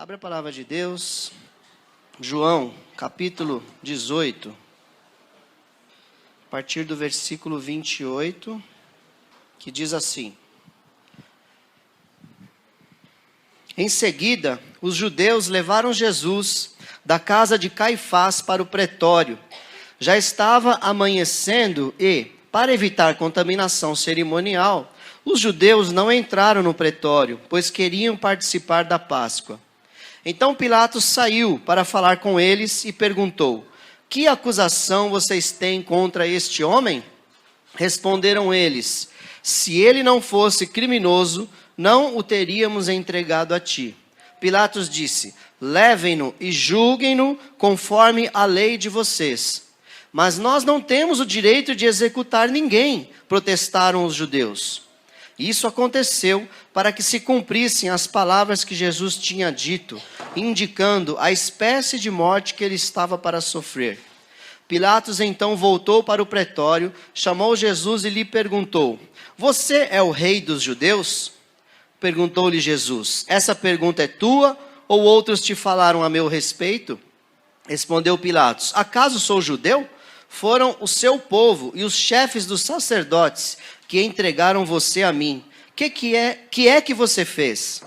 Abre a palavra de Deus, João, capítulo 18, a partir do versículo 28, que diz assim: Em seguida, os judeus levaram Jesus da casa de Caifás para o pretório. Já estava amanhecendo e, para evitar contaminação cerimonial, os judeus não entraram no pretório, pois queriam participar da Páscoa. Então Pilatos saiu para falar com eles e perguntou: Que acusação vocês têm contra este homem? Responderam eles: Se ele não fosse criminoso, não o teríamos entregado a ti. Pilatos disse: Levem-no e julguem-no conforme a lei de vocês. Mas nós não temos o direito de executar ninguém, protestaram os judeus. Isso aconteceu para que se cumprissem as palavras que Jesus tinha dito, indicando a espécie de morte que ele estava para sofrer. Pilatos então voltou para o pretório, chamou Jesus e lhe perguntou: Você é o rei dos judeus? Perguntou-lhe Jesus: Essa pergunta é tua ou outros te falaram a meu respeito? Respondeu Pilatos: Acaso sou judeu? Foram o seu povo e os chefes dos sacerdotes que entregaram você a mim. Que é que você fez?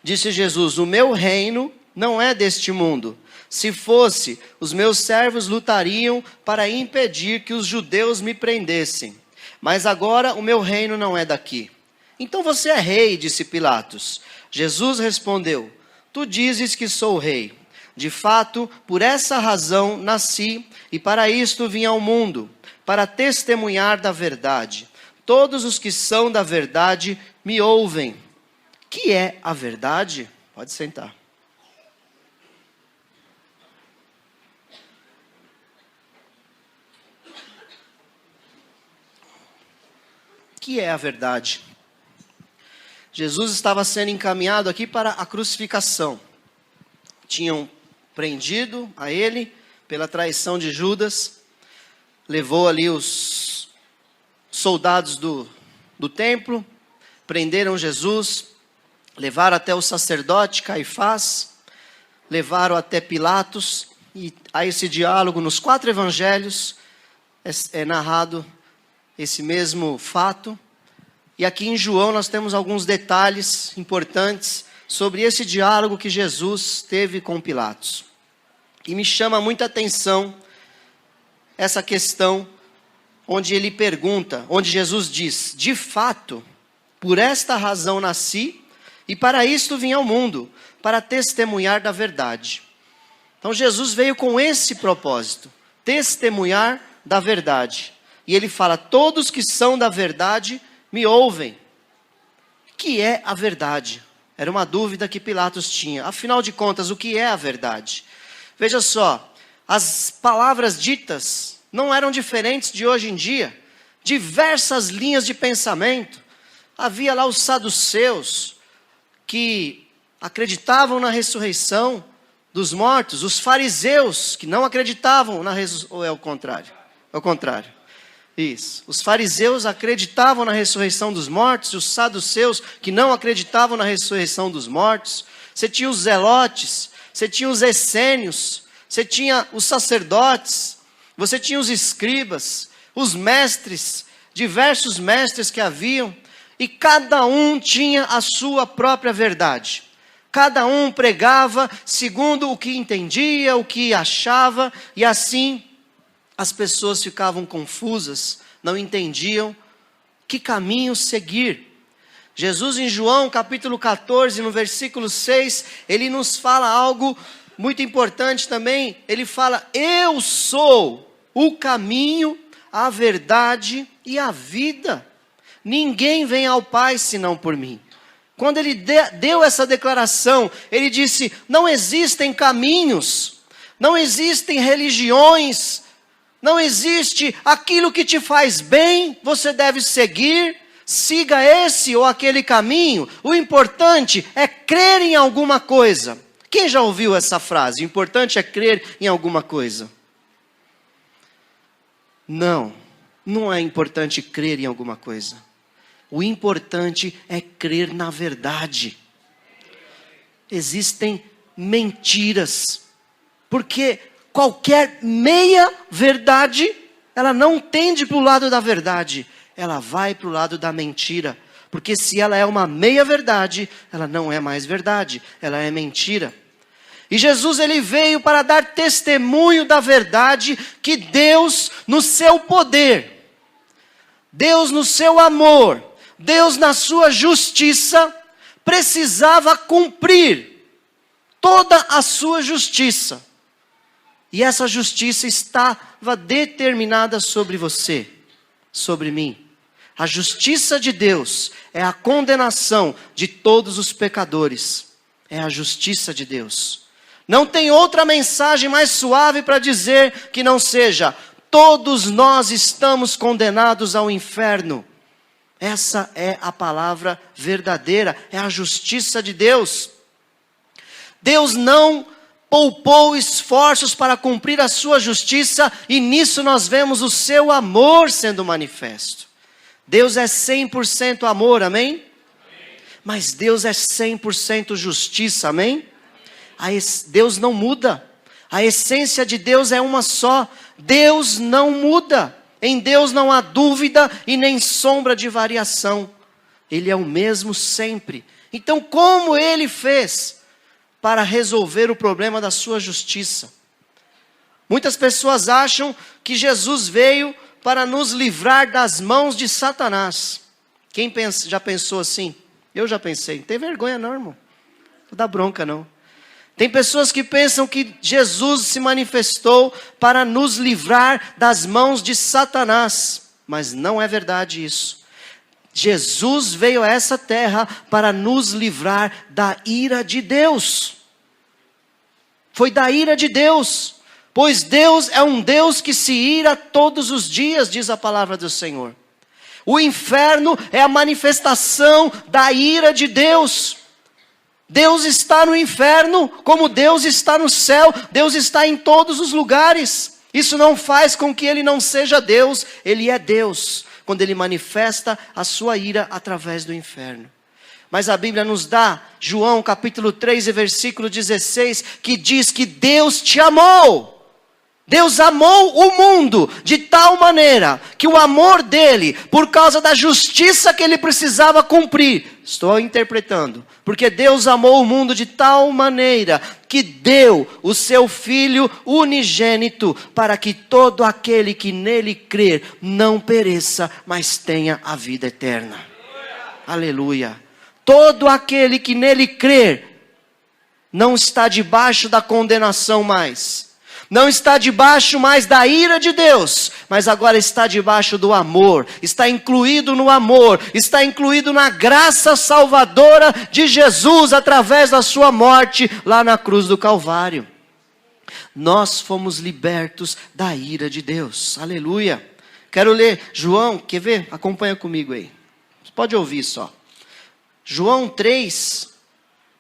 Disse Jesus: O meu reino não é deste mundo. Se fosse, os meus servos lutariam para impedir que os judeus me prendessem. Mas agora o meu reino não é daqui. Então você é rei, disse Pilatos. Jesus respondeu: Tu dizes que sou rei. De fato, por essa razão nasci e para isto vim ao mundo, para testemunhar da verdade. Todos os que são da verdade me ouvem. Que é a verdade? Pode sentar. Que é a verdade? Jesus estava sendo encaminhado aqui para a crucificação. Tinham prendido a ele pela traição de Judas, levou ali os soldados do templo, prenderam Jesus, levaram até o sacerdote Caifás, levaram até Pilatos, e a esse diálogo nos 4 evangelhos é narrado esse mesmo fato. E aqui em João nós temos alguns detalhes importantes sobre esse diálogo que Jesus teve com Pilatos. E me chama muita atenção essa questão onde ele pergunta, onde Jesus diz: De fato, por esta razão nasci e para isto vim ao mundo, para testemunhar da verdade. Então Jesus veio com esse propósito, testemunhar da verdade. E ele fala: todos que são da verdade me ouvem. O que é a verdade? Era uma dúvida que Pilatos tinha. Afinal de contas, o que é a verdade? Veja só, as palavras ditas não eram diferentes de hoje em dia. Diversas linhas de pensamento. Havia lá os saduceus, que acreditavam na ressurreição dos mortos. Os fariseus, que não acreditavam na ressurreição. Ou é o contrário? É o contrário. Isso. Os fariseus acreditavam na ressurreição dos mortos, e os saduceus que não acreditavam na ressurreição dos mortos. Você tinha os zelotes, você tinha os essênios, você tinha os sacerdotes, você tinha os escribas, os mestres, diversos mestres que haviam, e cada um tinha a sua própria verdade. Cada um pregava segundo o que entendia, o que achava, e assim as pessoas ficavam confusas, não entendiam que caminho seguir. Jesus em João capítulo 14, no versículo 6, ele nos fala algo muito importante também. Ele fala: Eu sou o caminho, a verdade e a vida. Ninguém vem ao Pai senão por mim. Quando ele deu essa declaração, ele disse: não existem caminhos, não existem religiões, não existe aquilo que te faz bem, você deve seguir, siga esse ou aquele caminho. O importante é crer em alguma coisa. Quem já ouviu essa frase? O importante é crer em alguma coisa. Não é importante crer em alguma coisa. O importante é crer na verdade. Existem mentiras. Porque qualquer meia verdade, ela não tende para o lado da verdade, ela vai para o lado da mentira. Porque se ela é uma meia verdade, ela não é mais verdade, ela é mentira. E Jesus, ele veio para dar testemunho da verdade que Deus no seu poder, Deus no seu amor, Deus na sua justiça, precisava cumprir toda a sua justiça. E essa justiça estava determinada sobre você, sobre mim. A justiça de Deus é a condenação de todos os pecadores. É a justiça de Deus. Não tem outra mensagem mais suave para dizer que não seja: todos nós estamos condenados ao inferno. Essa é a palavra verdadeira, é a justiça de Deus. Deus não poupou esforços para cumprir a sua justiça, e nisso nós vemos o seu amor sendo manifesto. Deus é 100% amor, amém? Amém? Mas Deus é 100% justiça, amém? Deus não muda. A essência de Deus é uma só. Deus não muda. Em Deus não há dúvida e nem sombra de variação. Ele é o mesmo sempre. Então, como Ele fez para resolver o problema da sua justiça? Muitas pessoas acham que Jesus veio para nos livrar das mãos de Satanás. Quem já pensou assim? Eu já pensei. Não tem vergonha não, irmão. Não dá bronca não. Tem pessoas que pensam que Jesus se manifestou para nos livrar das mãos de Satanás. Mas não é verdade isso. Jesus veio a essa terra para nos livrar da ira de Deus. Foi da ira de Deus. Pois Deus é um Deus que se ira todos os dias, diz a palavra do Senhor. O inferno é a manifestação da ira de Deus. Deus está no inferno, como Deus está no céu. Deus está em todos os lugares. Isso não faz com que Ele não seja Deus. Ele é Deus, quando Ele manifesta a sua ira através do inferno. Mas a Bíblia nos dá, João capítulo 3 e versículo 16, que diz que Deus te amou. Deus amou o mundo de tal maneira que o amor dele, por causa da justiça que ele precisava cumprir, estou interpretando, porque Deus amou o mundo de tal maneira que deu o seu Filho unigênito para que todo aquele que nele crer não pereça, mas tenha a vida eterna. Aleluia. Todo aquele que nele crer não está debaixo da condenação mais. Não está debaixo mais da ira de Deus, mas agora está debaixo do amor, está incluído no amor, está incluído na graça salvadora de Jesus através da sua morte lá na cruz do Calvário. Nós fomos libertos da ira de Deus, aleluia. Quero ler João, quer ver? Acompanha comigo aí, você pode ouvir só. João 3,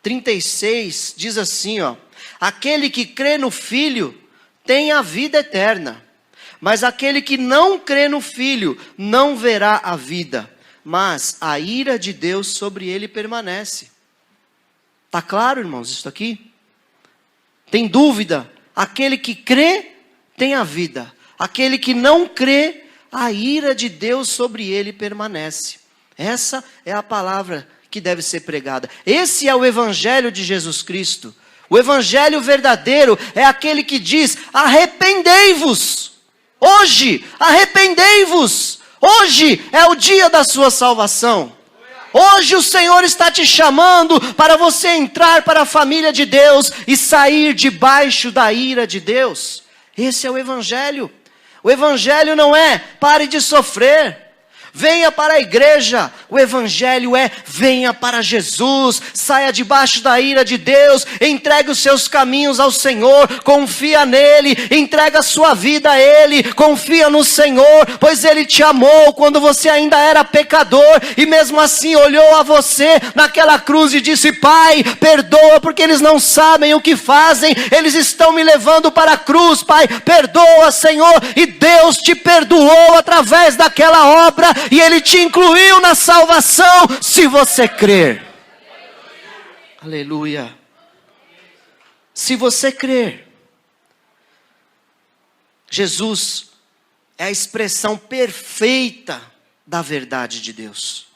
36 diz assim, ó: aquele que crê no Filho tem a vida eterna, mas aquele que não crê no Filho não verá a vida, mas a ira de Deus sobre ele permanece. Está claro, irmãos, isso aqui? Tem dúvida? Aquele que crê tem a vida, aquele que não crê, a ira de Deus sobre ele permanece. Essa é a palavra que deve ser pregada. Esse é o Evangelho de Jesus Cristo. O Evangelho verdadeiro é aquele que diz: arrependei-vos. Hoje, arrependei-vos. Hoje é o dia da sua salvação. Hoje o Senhor está te chamando para você entrar para a família de Deus e sair debaixo da ira de Deus. Esse é o Evangelho. O Evangelho não é pare de sofrer. Venha para a igreja. O Evangelho é: venha para Jesus, saia debaixo da ira de Deus, entregue os seus caminhos ao Senhor, confia nele, entrega a sua vida a Ele, confia no Senhor, pois Ele te amou quando você ainda era pecador, e mesmo assim olhou a você naquela cruz e disse: Pai, perdoa, porque eles não sabem o que fazem, eles estão me levando para a cruz. Pai, perdoa, Senhor, e Deus te perdoou através daquela obra, e Ele te incluiu na salvação, se você crer. Aleluia. Se você crer, Jesus é a expressão perfeita da verdade de Deus.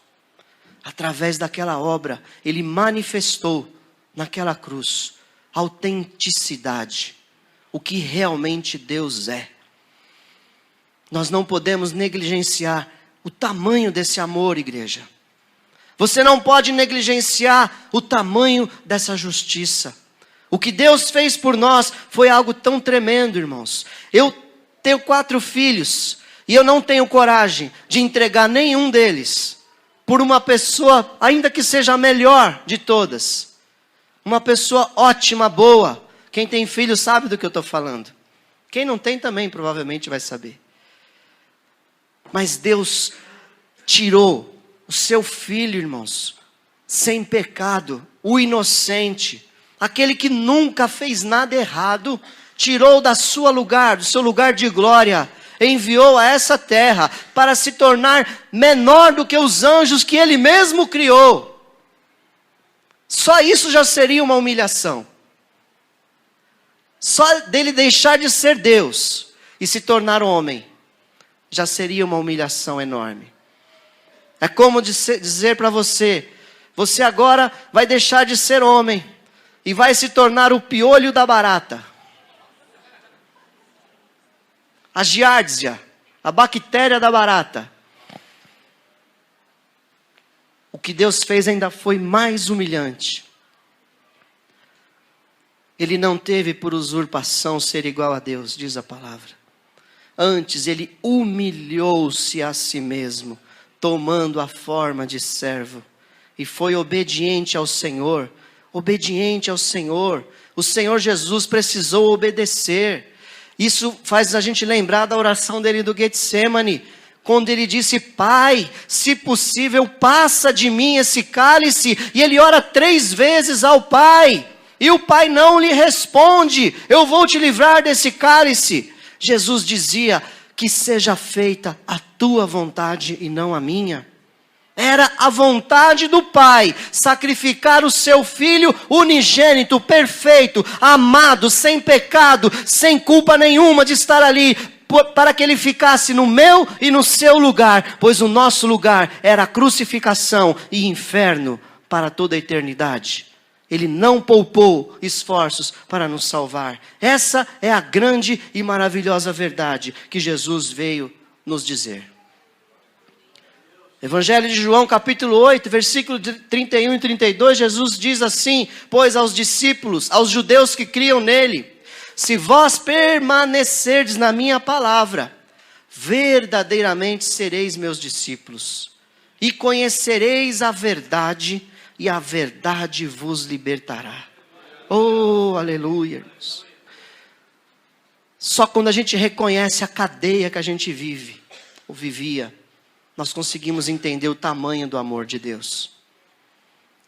Através daquela obra, Ele manifestou naquela cruz a autenticidade, o que realmente Deus é. Nós não podemos negligenciar o tamanho desse amor, igreja. Você não pode negligenciar o tamanho dessa justiça. O que Deus fez por nós foi algo tão tremendo, irmãos. Eu tenho 4 filhos e eu não tenho coragem de entregar nenhum deles por uma pessoa, ainda que seja a melhor de todas. Uma pessoa ótima, boa. Quem tem filho sabe do que eu estou falando. Quem não tem também provavelmente vai saber. Mas Deus tirou o seu filho, irmãos, sem pecado, o inocente, aquele que nunca fez nada errado, tirou do seu lugar de glória, enviou a essa terra para se tornar menor do que os anjos que Ele mesmo criou. Só isso já seria uma humilhação. Só dele deixar de ser Deus e se tornar homem, já seria uma humilhação enorme. É como dizer para você, você agora vai deixar de ser homem e vai se tornar o piolho da barata. A giardia, a bactéria da barata. O que Deus fez ainda foi mais humilhante. Ele não teve por usurpação ser igual a Deus, diz a palavra. Antes ele humilhou-se a si mesmo, tomando a forma de servo. E foi obediente ao Senhor. Obediente ao Senhor. O Senhor Jesus precisou obedecer. Isso faz a gente lembrar da oração dele do Getsemane, quando ele disse: Pai, se possível, passa de mim esse cálice. E ele ora 3 vezes ao Pai, e o Pai não lhe responde: eu vou te livrar desse cálice. Jesus dizia: que seja feita a tua vontade e não a minha. Era a vontade do Pai sacrificar o seu Filho unigênito, perfeito, amado, sem pecado, sem culpa nenhuma de estar ali, para que Ele ficasse no meu e no seu lugar, pois o nosso lugar era a crucificação e inferno para toda a eternidade. Ele não poupou esforços para nos salvar. Essa é a grande e maravilhosa verdade que Jesus veio nos dizer. Evangelho de João, capítulo 8, versículo 31 e 32, Jesus diz assim: pois aos discípulos, aos judeus que criam nele: se vós permanecerdes na minha palavra, verdadeiramente sereis meus discípulos, e conhecereis a verdade, e a verdade vos libertará. Oh, aleluia, irmãos. Só quando a gente reconhece a cadeia que a gente vive, ou vivia, nós conseguimos entender o tamanho do amor de Deus.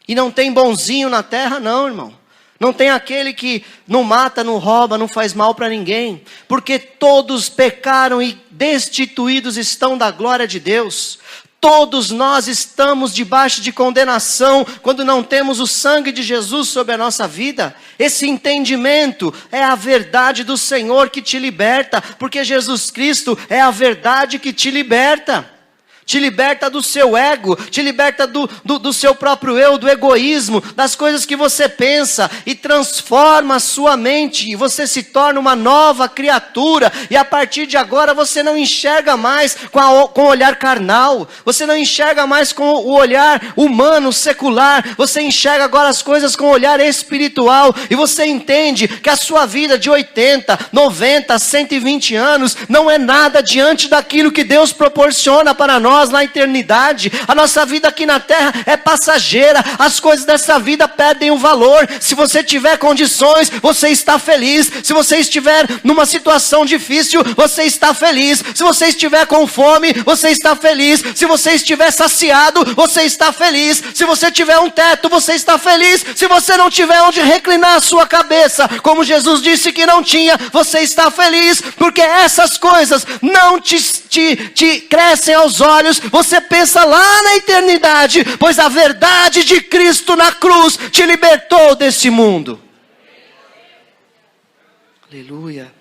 E não tem bonzinho na terra não, irmão. Não tem aquele que não mata, não rouba, não faz mal para ninguém. Porque todos pecaram e destituídos estão da glória de Deus. Todos nós estamos debaixo de condenação quando não temos o sangue de Jesus sobre a nossa vida. Esse entendimento é a verdade do Senhor que te liberta, porque Jesus Cristo é a verdade que te liberta. Te liberta do seu ego, te liberta do seu próprio eu, do egoísmo, das coisas que você pensa, e transforma a sua mente, e você se torna uma nova criatura, e a partir de agora você não enxerga mais com o olhar carnal, você não enxerga mais com o olhar humano, secular, você enxerga agora as coisas com o olhar espiritual, e você entende que a sua vida de 80, 90, 120 anos, não é nada diante daquilo que Deus proporciona para nós na eternidade. A nossa vida aqui na terra é passageira, as coisas dessa vida perdem o valor. Se você tiver condições, você está feliz. Se você estiver numa situação difícil, você está feliz. Se você estiver com fome, você está feliz. Se você estiver saciado, você está feliz. Se você tiver um teto, você está feliz. Se você não tiver onde reclinar a sua cabeça, como Jesus disse que não tinha, você está feliz, porque essas coisas não te crescem aos olhos. Você pensa lá na eternidade, pois a verdade de Cristo na cruz te libertou desse mundo. Aleluia.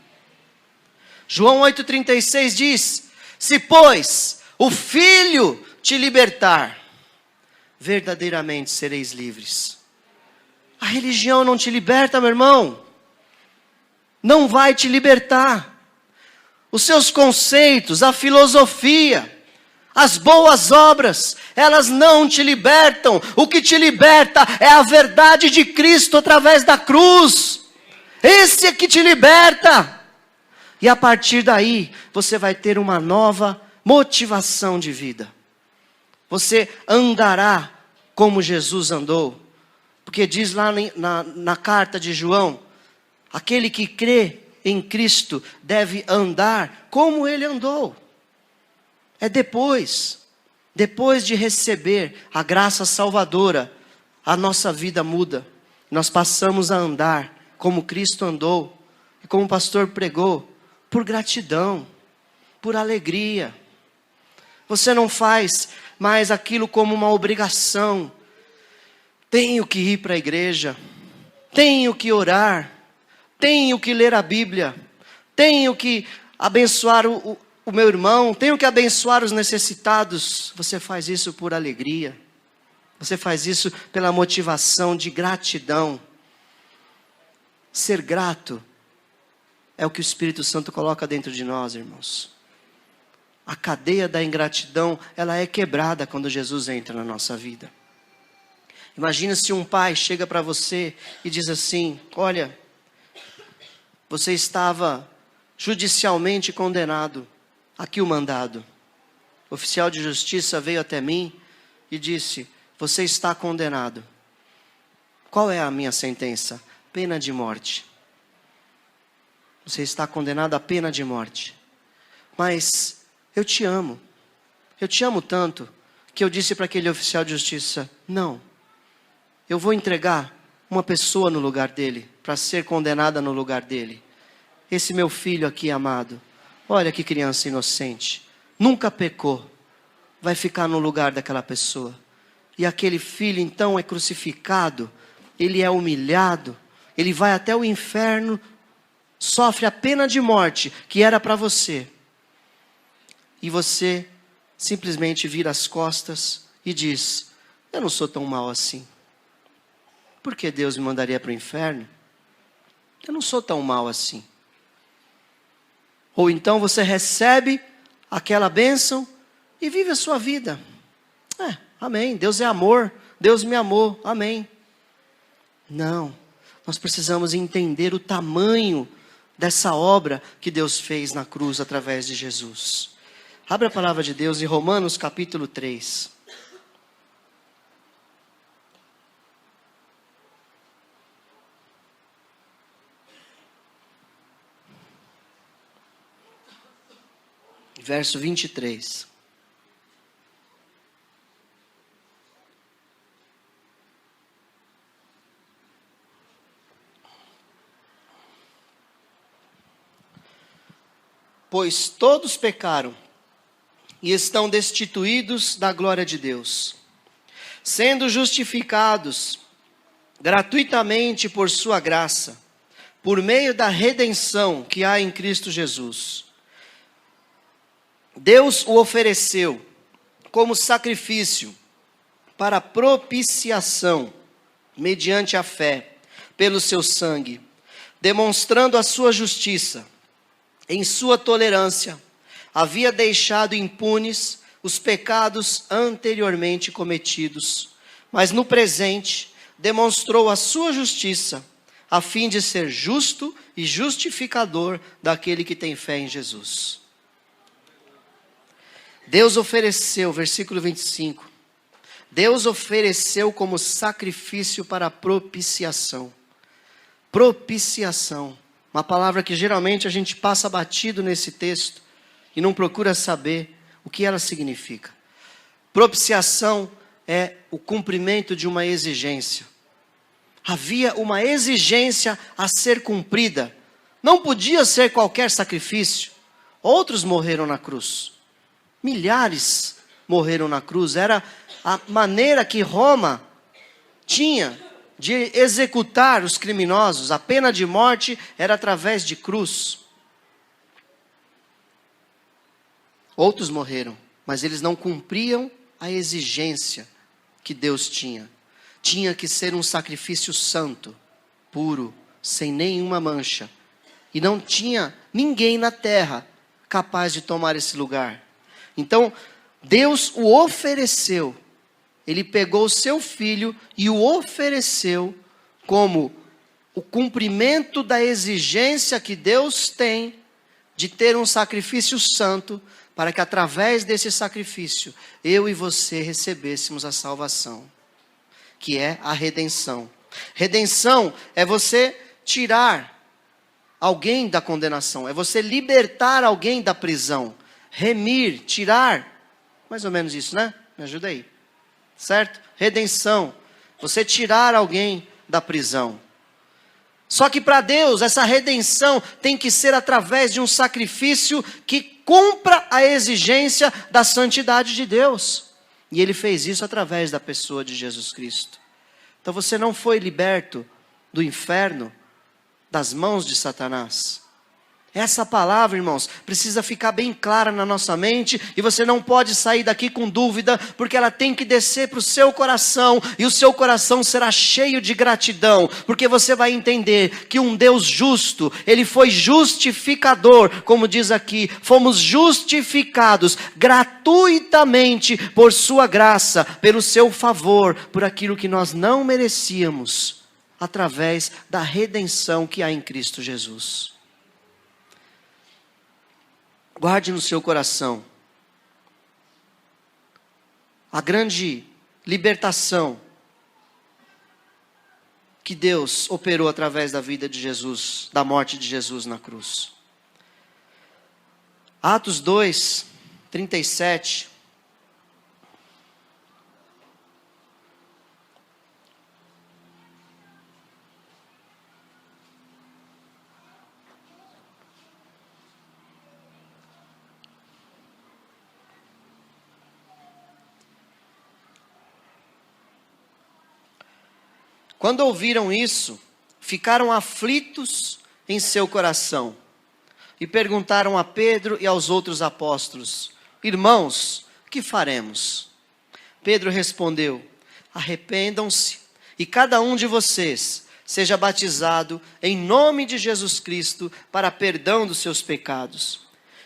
João 8,36 diz: se, pois, o Filho te libertar, verdadeiramente sereis livres. A religião não te liberta, meu irmão. Não vai te libertar. Os seus conceitos, a filosofia, as boas obras, elas não te libertam. O que te liberta é a verdade de Cristo através da cruz. Esse é que te liberta. E a partir daí, você vai ter uma nova motivação de vida. Você andará como Jesus andou. Porque diz lá na carta de João, aquele que crê em Cristo deve andar como ele andou. É depois de receber a graça salvadora, a nossa vida muda. Nós passamos a andar como Cristo andou, e como o pastor pregou, por gratidão, por alegria. Você não faz mais aquilo como uma obrigação. Tenho que ir para a igreja, tenho que orar, tenho que ler a Bíblia, tenho que abençoar o meu irmão, tenho que abençoar os necessitados. Você faz isso por alegria, você faz isso pela motivação de gratidão. Ser grato é o que o Espírito Santo coloca dentro de nós, irmãos. A cadeia da ingratidão, ela é quebrada quando Jesus entra na nossa vida. Imagina se um pai chega para você e diz assim: olha, você estava judicialmente condenado, aqui o mandado. O oficial de justiça veio até mim e disse: você está condenado. Qual é a minha sentença? Pena de morte. Você está condenado à pena de morte. Mas eu te amo tanto, que eu disse para aquele oficial de justiça: não, eu vou entregar uma pessoa no lugar dele, para ser condenada no lugar dele. Esse meu filho aqui amado, olha que criança inocente, nunca pecou, vai ficar no lugar daquela pessoa. E aquele filho então é crucificado, ele é humilhado, ele vai até o inferno, sofre a pena de morte que era para você. E você simplesmente vira as costas e diz: eu não sou tão mau assim. Por que Deus me mandaria para o inferno? Eu não sou tão mau assim. Ou então você recebe aquela bênção e vive a sua vida. Amém, Deus é amor, Deus me amou, amém. Não, nós precisamos entender o tamanho dessa obra que Deus fez na cruz através de Jesus. Abra a palavra de Deus em Romanos capítulo 3. Verso 23. Pois todos pecaram e estão destituídos da glória de Deus, sendo justificados gratuitamente por sua graça, por meio da redenção que há em Cristo Jesus. Deus o ofereceu como sacrifício para propiciação, mediante a fé, pelo seu sangue, demonstrando a sua justiça. Em sua tolerância, havia deixado impunes os pecados anteriormente cometidos, mas no presente demonstrou a sua justiça, a fim de ser justo e justificador daquele que tem fé em Jesus. Deus ofereceu, versículo 25, Deus ofereceu como sacrifício para propiciação. Propiciação, uma palavra que geralmente a gente passa batido nesse texto e não procura saber o que ela significa. Propiciação é o cumprimento de uma exigência. Havia uma exigência a ser cumprida. Não podia ser qualquer sacrifício. Outros morreram na cruz. Milhares morreram na cruz. Era a maneira que Roma tinha de executar os criminosos, a pena de morte era através de cruz. Outros morreram, mas eles não cumpriam a exigência que Deus tinha. Tinha que ser um sacrifício santo, puro, sem nenhuma mancha. E não tinha ninguém na terra capaz de tomar esse lugar. Então, Deus o ofereceu. Ele pegou o seu filho e o ofereceu como o cumprimento da exigência que Deus tem de ter um sacrifício santo, para que através desse sacrifício, eu e você recebêssemos a salvação, que é a redenção. Redenção é você tirar alguém da condenação, é você libertar alguém da prisão, remir, tirar, mais ou menos isso, né? Me ajuda aí, certo? Redenção, você tirar alguém da prisão. Só que para Deus, essa redenção tem que ser através de um sacrifício que cumpra a exigência da santidade de Deus. E Ele fez isso através da pessoa de Jesus Cristo. Então você não foi liberto do inferno, das mãos de Satanás. Essa palavra, irmãos, precisa ficar bem clara na nossa mente, e você não pode sair daqui com dúvida, porque ela tem que descer para o seu coração, e o seu coração será cheio de gratidão, porque você vai entender que um Deus justo, Ele foi justificador, como diz aqui, fomos justificados gratuitamente por sua graça, pelo seu favor, por aquilo que nós não merecíamos, através da redenção que há em Cristo Jesus. Guarde no seu coração a grande libertação que Deus operou através da vida de Jesus, da morte de Jesus na cruz. Atos 2, 37. Quando ouviram isso, ficaram aflitos em seu coração e perguntaram a Pedro e aos outros apóstolos: irmãos, que faremos? Pedro respondeu: arrependam-se e cada um de vocês seja batizado em nome de Jesus Cristo para perdão dos seus pecados,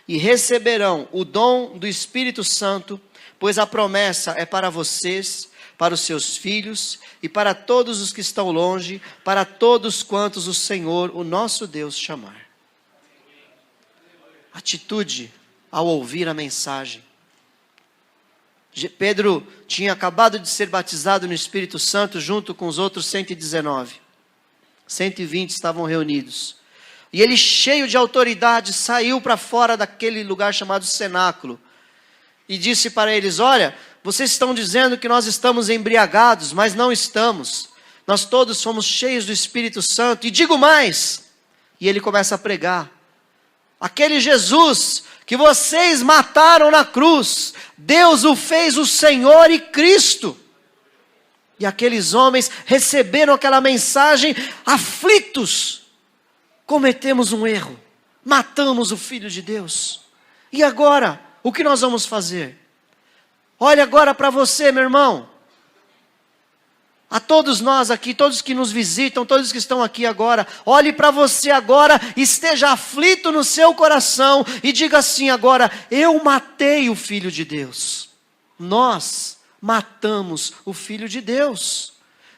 e receberão o dom do Espírito Santo, pois a promessa é para vocês, para os seus filhos e para todos os que estão longe, para todos quantos o Senhor, o nosso Deus, chamar. Atitude ao ouvir a mensagem. Pedro tinha acabado de ser batizado no Espírito Santo junto com os outros 119. 120 estavam reunidos. E ele, cheio de autoridade, saiu para fora daquele lugar chamado cenáculo e disse para eles: olha, vocês estão dizendo que nós estamos embriagados, mas não estamos. Nós todos somos cheios do Espírito Santo. E digo mais. E ele começa a pregar. Aquele Jesus que vocês mataram na cruz, Deus o fez o Senhor e Cristo. E aqueles homens receberam aquela mensagem aflitos. Cometemos um erro. Matamos o Filho de Deus. E agora, o que nós vamos fazer? Olha agora para você, meu irmão. A todos nós aqui, todos que nos visitam, todos que estão aqui agora, olhe para você agora, esteja aflito no seu coração e diga assim agora: eu matei o Filho de Deus. Nós matamos o Filho de Deus.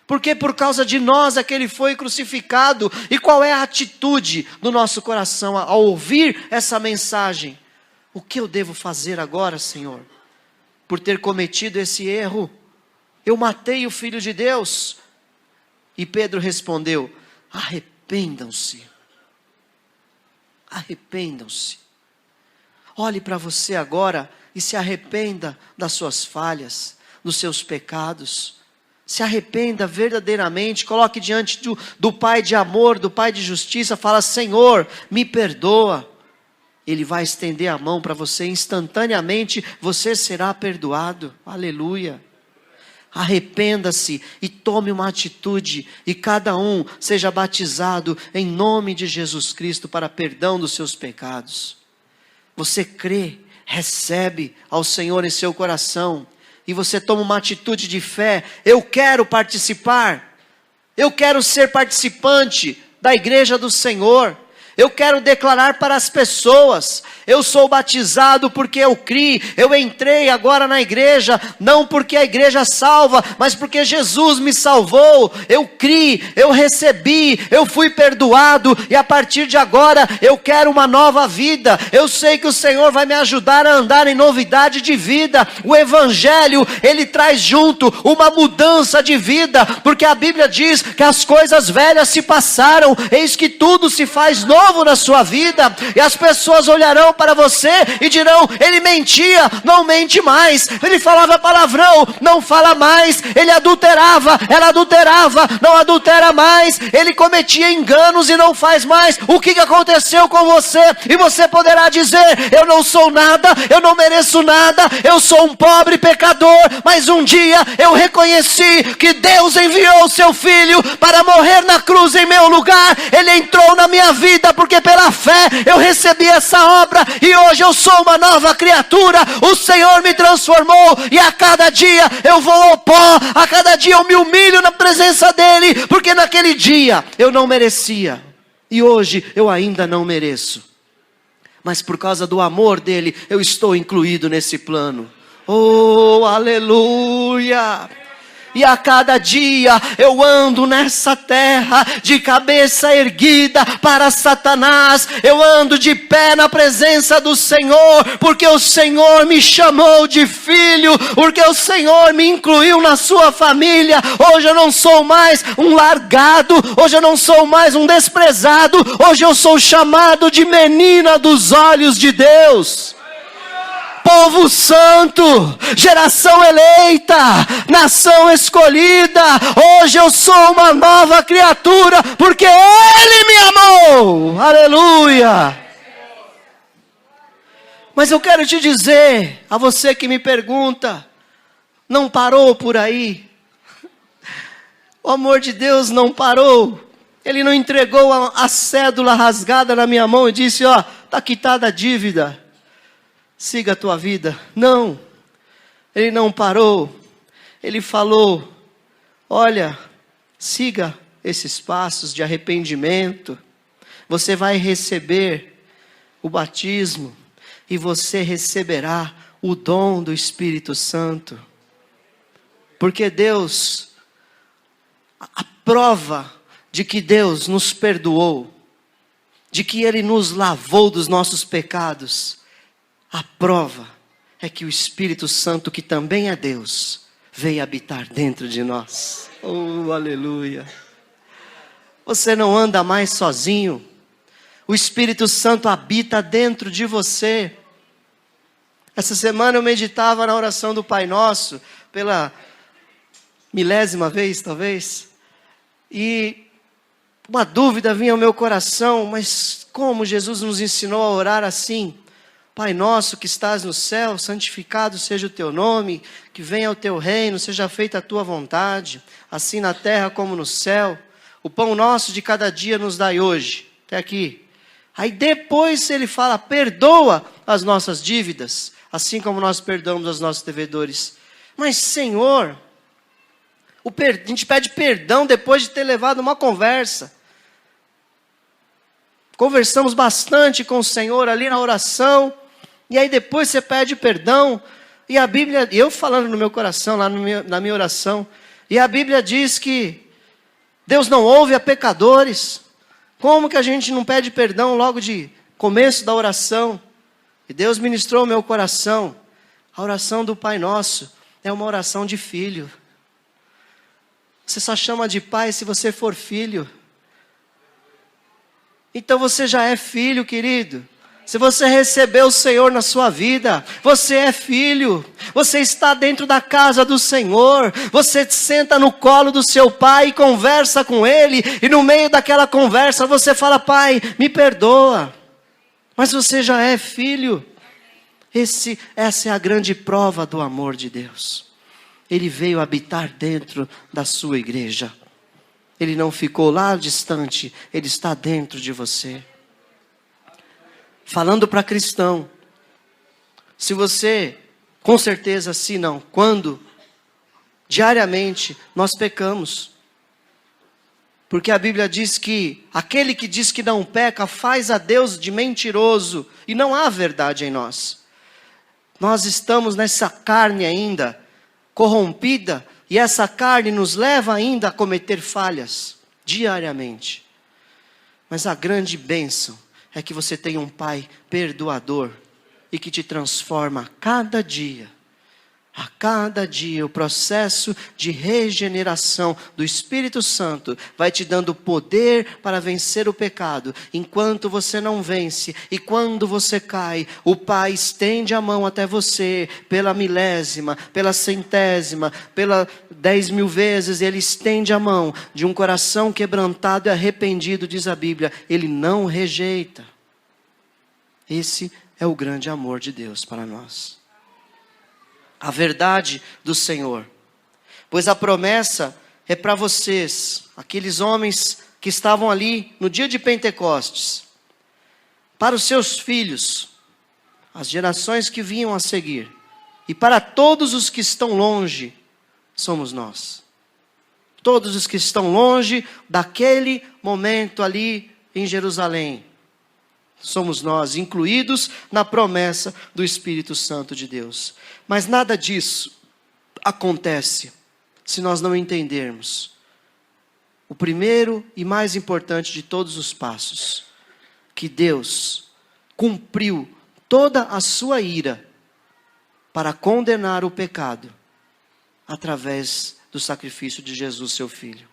Porque por causa de nós é que Ele foi crucificado. E qual é a atitude do nosso coração ao ouvir essa mensagem? O que eu devo fazer agora, Senhor? Por ter cometido esse erro, eu matei o Filho de Deus. E Pedro respondeu: arrependam-se. Arrependam-se. Olhe para você agora e se arrependa das suas falhas, dos seus pecados. Se arrependa verdadeiramente, coloque diante do Pai de amor, do Pai de justiça, fala: Senhor, me perdoa. Ele vai estender a mão para você, instantaneamente você será perdoado. Aleluia. arrependa-se e tome uma atitude, e cada um seja batizado em nome de Jesus Cristo para perdão dos seus pecados. Você crê, recebe ao Senhor em seu coração, e você toma uma atitude de fé. Eu quero participar, eu quero ser participante da igreja do Senhor. Eu quero declarar para as pessoas, eu sou batizado porque eu criei, eu entrei agora na igreja, não porque a igreja salva, mas porque Jesus me salvou. Eu criei, eu recebi, eu fui perdoado, e a partir de agora eu quero uma nova vida. Eu sei que o Senhor vai me ajudar a andar em novidade de vida. O Evangelho, ele traz junto uma mudança de vida, porque a Bíblia diz que as coisas velhas se passaram, eis que tudo se faz novo na sua vida, e as pessoas olharão para você e dirão: ele mentia, não mente mais, ele falava palavrão, não fala mais, ele adulterava, ela adulterava, não adultera mais, ele cometia enganos e não faz mais. O que aconteceu com você? E você poderá dizer: eu não sou nada, eu não mereço nada, eu sou um pobre pecador, mas um dia eu reconheci que Deus enviou o seu Filho para morrer na cruz em meu lugar. Ele entrou na minha vida porque pela fé eu recebi essa obra, e hoje eu sou uma nova criatura. O Senhor me transformou, e a cada dia eu vou ao pó, a cada dia eu me humilho na presença dEle, porque naquele dia eu não merecia, e hoje eu ainda não mereço, mas por causa do amor dEle eu estou incluído nesse plano. Oh, aleluia! E a cada dia eu ando nessa terra de cabeça erguida para Satanás. Eu ando de pé na presença do Senhor, porque o Senhor me chamou de filho, porque o Senhor me incluiu na sua família. Hoje eu não sou mais um largado, hoje eu não sou mais um desprezado, hoje eu sou chamado de menina dos olhos de Deus. Povo santo, geração eleita, nação escolhida, hoje eu sou uma nova criatura, porque Ele me amou, aleluia. Mas eu quero te dizer, a você que me pergunta, não parou por aí. O amor de Deus não parou. Ele não entregou a cédula rasgada na minha mão e disse: ó, está quitada a dívida, siga a tua vida. Não, Ele não parou. Ele falou: olha, siga esses passos de arrependimento. Você vai receber o batismo, e você receberá o dom do Espírito Santo. Porque Deus, a prova de que Deus nos perdoou, de que Ele nos lavou dos nossos pecados, a prova é que o Espírito Santo, que também é Deus, veio habitar dentro de nós. Oh, aleluia! Você não anda mais sozinho. O Espírito Santo habita dentro de você. Essa semana eu meditava na oração do Pai Nosso, pela 1000ª vez talvez, e uma dúvida vinha ao meu coração: mas como Jesus nos ensinou a orar assim? Pai nosso que estás no céu, santificado seja o teu nome, que venha o teu reino, seja feita a tua vontade, assim na terra como no céu. O pão nosso de cada dia nos dai hoje. Até aqui. Aí depois ele fala: perdoa as nossas dívidas, assim como nós perdoamos aos nossos devedores. Mas Senhor, a gente pede perdão depois de ter levado uma conversa. Conversamos bastante com o Senhor ali na oração, e aí depois você pede perdão, e a Bíblia, eu falando no meu coração, lá na minha oração, e a Bíblia diz que Deus não ouve a pecadores. Como que a gente não pede perdão logo de começo da oração? E Deus ministrou o meu coração. A oração do Pai Nosso é uma oração de filho. Você só chama de pai se você for filho. Então você já é filho, querido. Se você recebeu o Senhor na sua vida, você é filho. Você está dentro da casa do Senhor. Você senta no colo do seu pai e conversa com ele. E no meio daquela conversa você fala: pai, me perdoa. Mas você já é filho. Essa é a grande prova do amor de Deus. Ele veio habitar dentro da sua igreja. Ele não ficou lá distante, Ele está dentro de você. Falando para cristão, se você, com certeza sim, não, quando diariamente nós pecamos. Porque a Bíblia diz que aquele que diz que não peca faz a Deus de mentiroso e não há verdade em nós. Nós estamos nessa carne ainda corrompida e essa carne nos leva ainda a cometer falhas diariamente. Mas a grande bênção é que você tem um Pai perdoador e que te transforma a cada dia. A cada dia o processo de regeneração do Espírito Santo vai te dando poder para vencer o pecado. Enquanto você não vence e quando você cai, o Pai estende a mão até você pela milésima, pela centésima, pela 10.000 vezes. Ele estende a mão de um coração quebrantado e arrependido, diz a Bíblia. Ele não rejeita. Esse é o grande amor de Deus para nós. A verdade do Senhor. Pois a promessa é para vocês, aqueles homens que estavam ali no dia de Pentecostes, para os seus filhos, as gerações que vinham a seguir, e para todos os que estão longe, somos nós. Todos os que estão longe daquele momento ali em Jerusalém, somos nós, incluídos na promessa do Espírito Santo de Deus. Mas nada disso acontece se nós não entendermos o primeiro e mais importante de todos os passos, que Deus cumpriu toda a sua ira para condenar o pecado através do sacrifício de Jesus, seu Filho.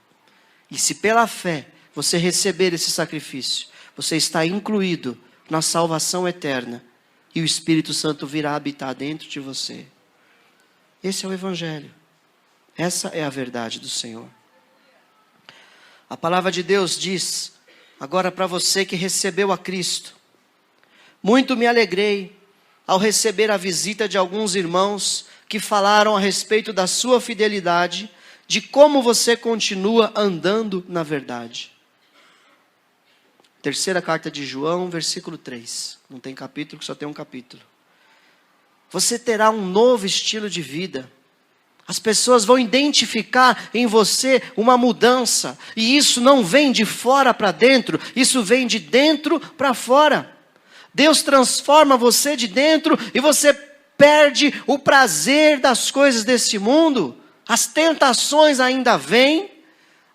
E se pela fé você receber esse sacrifício, você está incluído na salvação eterna. E o Espírito Santo virá habitar dentro de você. Esse é o Evangelho. Essa é a verdade do Senhor. A palavra de Deus diz, agora para você que recebeu a Cristo. Muito me alegrei ao receber a visita de alguns irmãos que falaram a respeito da sua fidelidade, de como você continua andando na verdade. Terceira carta de João, versículo 3. Não tem capítulo, que só tem um capítulo. Você terá um novo estilo de vida. As pessoas vão identificar em você uma mudança. E isso não vem de fora para dentro, isso vem de dentro para fora. Deus transforma você de dentro e você perde o prazer das coisas desse mundo. As tentações ainda vêm,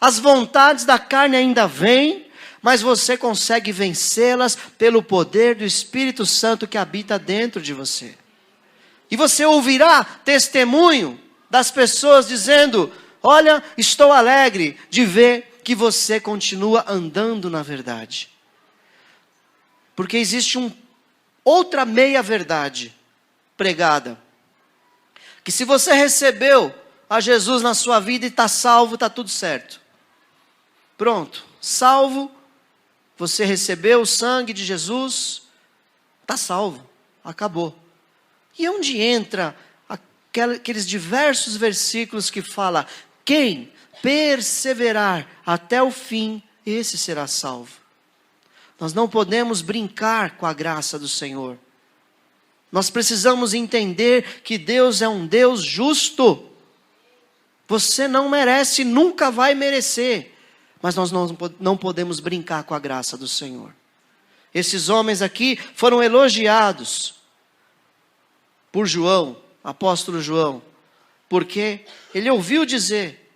as vontades da carne ainda vêm, mas você consegue vencê-las pelo poder do Espírito Santo que habita dentro de você. E você ouvirá testemunho das pessoas dizendo, olha, estou alegre de ver que você continua andando na verdade. Porque existe outra meia-verdade pregada. Que se você recebeu a Jesus na sua vida e está salvo, está tudo certo. Pronto, salvo. Você recebeu o sangue de Jesus, está salvo, acabou. E onde entra aqueles diversos versículos que fala, quem perseverar até o fim, esse será salvo. Nós não podemos brincar com a graça do Senhor. Nós precisamos entender que Deus é um Deus justo. Você não merece, nunca vai merecer. Mas nós não podemos brincar com a graça do Senhor. Esses homens aqui foram elogiados por João, apóstolo João, porque ele ouviu dizer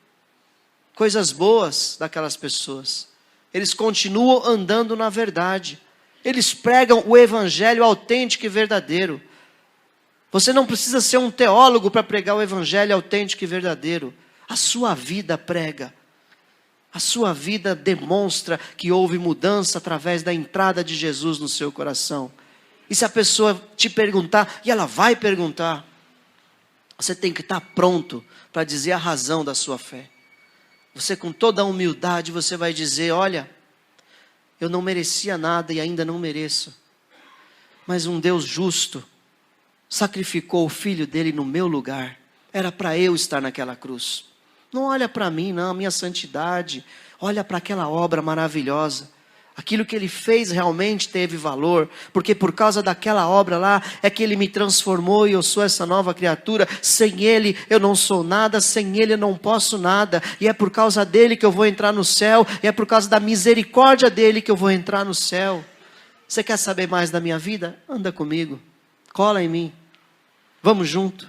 coisas boas daquelas pessoas. Eles continuam andando na verdade. Eles pregam o evangelho autêntico e verdadeiro. Você não precisa ser um teólogo para pregar o evangelho autêntico e verdadeiro. A sua vida prega. A sua vida demonstra que houve mudança através da entrada de Jesus no seu coração. E se a pessoa te perguntar, e ela vai perguntar, você tem que estar pronto para dizer a razão da sua fé. Você com toda a humildade, você vai dizer, olha, eu não merecia nada e ainda não mereço. Mas um Deus justo sacrificou o Filho dele no meu lugar. era para eu estar naquela cruz. Não olha para mim, não, a minha santidade. Olha para aquela obra maravilhosa. Aquilo que Ele fez realmente teve valor, porque por causa daquela obra lá, é que Ele me transformou e eu sou essa nova criatura. Sem Ele eu não sou nada, sem Ele eu não posso nada. E é por causa dEle que eu vou entrar no céu, e é por causa da misericórdia dEle que eu vou entrar no céu. Você quer saber mais da minha vida? Anda comigo, cola em mim, vamos junto.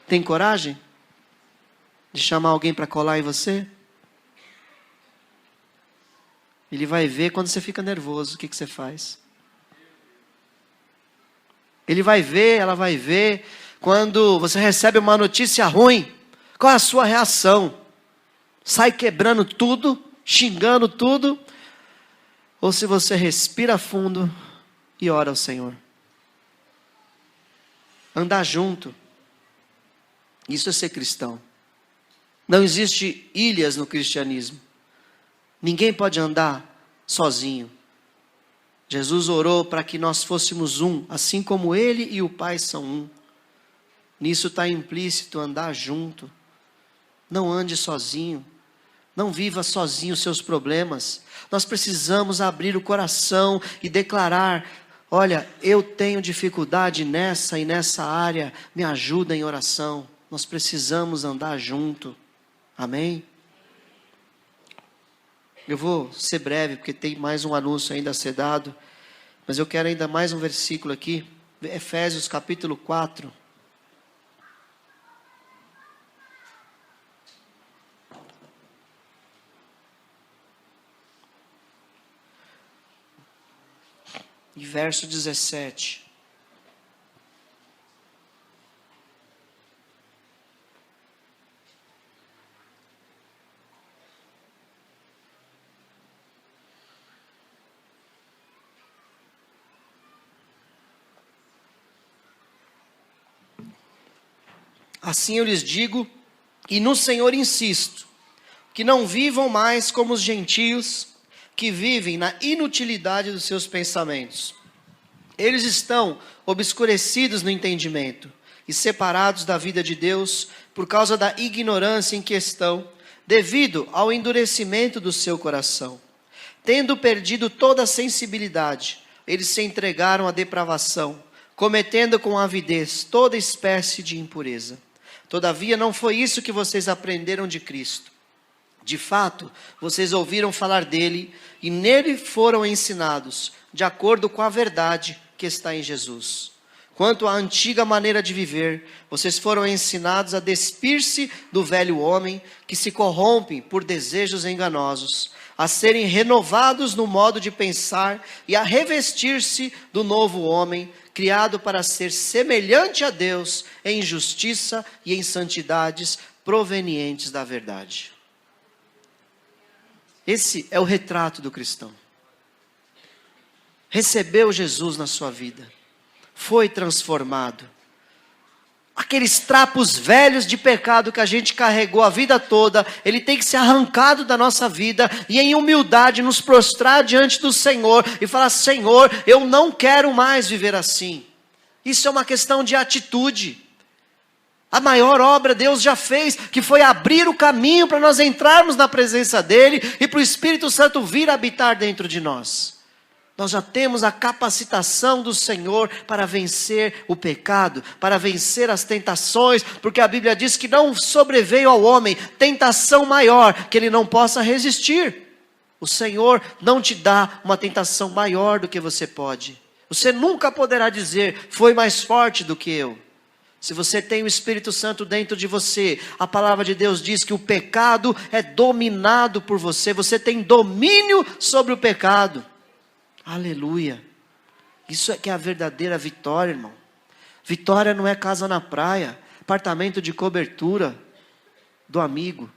Tem coragem de chamar alguém para colar em você? Ele vai ver quando você fica nervoso, o que você faz. Ele vai ver, ela vai ver, quando você recebe uma notícia ruim, qual é a sua reação? Sai quebrando tudo, xingando tudo? Ou se você respira fundo e ora ao Senhor? Andar junto, isso é ser cristão. Não existe ilhas no cristianismo. Ninguém pode andar sozinho. Jesus orou para que nós fôssemos um, assim como Ele e o Pai são um. Nisso está implícito andar junto. Não ande sozinho. Não viva sozinho os seus problemas. Nós precisamos abrir o coração e declarar: olha, eu tenho dificuldade nessa e nessa área, me ajuda em oração. Nós precisamos andar junto. Amém? Eu vou ser breve, porque tem mais um anúncio ainda a ser dado. Mas eu quero ainda mais um versículo aqui. Efésios capítulo 4. E verso 17. Assim eu lhes digo, e no Senhor insisto, que não vivam mais como os gentios, que vivem na inutilidade dos seus pensamentos. Eles estão obscurecidos no entendimento e separados da vida de Deus por causa da ignorância em que estão, devido ao endurecimento do seu coração. Tendo perdido toda a sensibilidade, eles se entregaram à depravação, cometendo com avidez toda espécie de impureza. Todavia não foi isso que vocês aprenderam de Cristo. De fato, vocês ouviram falar dele e nele foram ensinados, de acordo com a verdade que está em Jesus. Quanto à antiga maneira de viver, vocês foram ensinados a despir-se do velho homem que se corrompe por desejos enganosos, a serem renovados no modo de pensar e a revestir-se do novo homem, criado para ser semelhante a Deus em justiça e em santidades provenientes da verdade. Esse é o retrato do cristão. Recebeu Jesus na sua vida, foi transformado. Aqueles trapos velhos de pecado que a gente carregou a vida toda, ele tem que ser arrancado da nossa vida e em humildade nos prostrar diante do Senhor e falar: Senhor, eu não quero mais viver assim. Isso é uma questão de atitude. A maior obra Deus já fez, que foi abrir o caminho para nós entrarmos na presença dEle e para o Espírito Santo vir habitar dentro de nós. Nós já temos a capacitação do Senhor para vencer o pecado, para vencer as tentações, porque a Bíblia diz que não sobreveio ao homem tentação maior que ele não possa resistir. O Senhor não te dá uma tentação maior do que você pode. Você nunca poderá dizer: foi mais forte do que eu. Se você tem o Espírito Santo dentro de você, a palavra de Deus diz que o pecado é dominado por você. Você tem domínio sobre o pecado. Aleluia. Isso é que é a verdadeira vitória, irmão. Vitória não é casa na praia, apartamento de cobertura do amigo.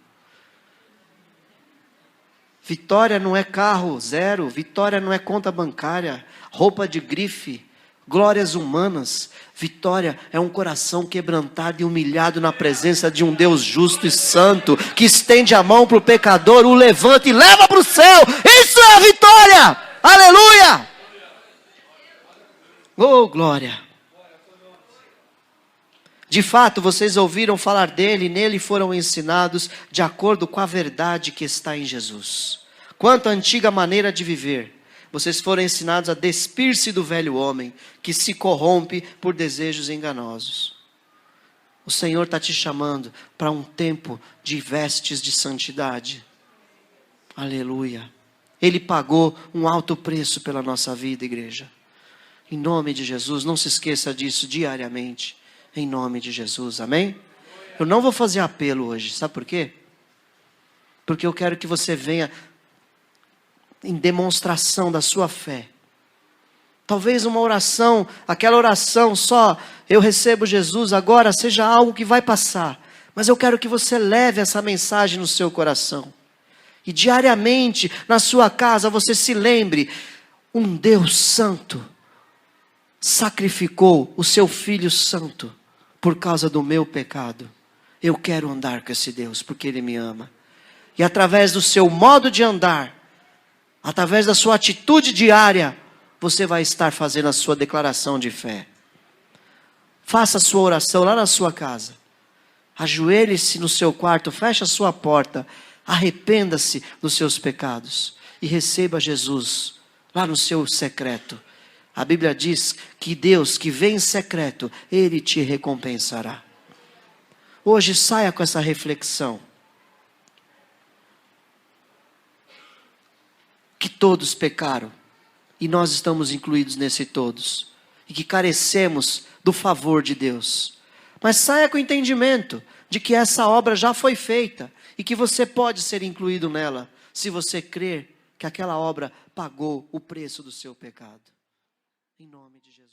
Vitória não é carro zero. Vitória não é conta bancária, roupa de grife, glórias humanas. Vitória é um coração quebrantado e humilhado na presença de um Deus justo e santo, que estende a mão para o pecador, o levanta e leva para o céu. Isso é a vitória. Aleluia! Oh, glória! De fato, vocês ouviram falar dele e nele foram ensinados de acordo com a verdade que está em Jesus. Quanto à antiga maneira de viver, vocês foram ensinados a despir-se do velho homem, que se corrompe por desejos enganosos. O Senhor está te chamando para um tempo de vestes de santidade. Aleluia. Ele pagou um alto preço pela nossa vida, igreja. Em nome de Jesus, não se esqueça disso diariamente. Em nome de Jesus, amém? Eu não vou fazer apelo hoje, sabe por quê? Porque eu quero que você venha em demonstração da sua fé. Talvez uma oração, aquela oração só, eu recebo Jesus agora, seja algo que vai passar. Mas eu quero que você leve essa mensagem no seu coração. E diariamente, na sua casa, você se lembre, um Deus santo sacrificou o seu Filho Santo por causa do meu pecado. Eu quero andar com esse Deus, porque Ele me ama. E através do seu modo de andar, através da sua atitude diária, você vai estar fazendo a sua declaração de fé. Faça a sua oração lá na sua casa. Ajoelhe-se no seu quarto, feche a sua porta, arrependa-se dos seus pecados e receba Jesus lá no seu secreto. A Bíblia diz que Deus que vem em secreto, Ele te recompensará. Hoje saia com essa reflexão. Que todos pecaram, e nós estamos incluídos nesse todos, e que carecemos do favor de Deus. Mas saia com o entendimento de que essa obra já foi feita, e que você pode ser incluído nela, se você crer que aquela obra pagou o preço do seu pecado. Em nome de Jesus.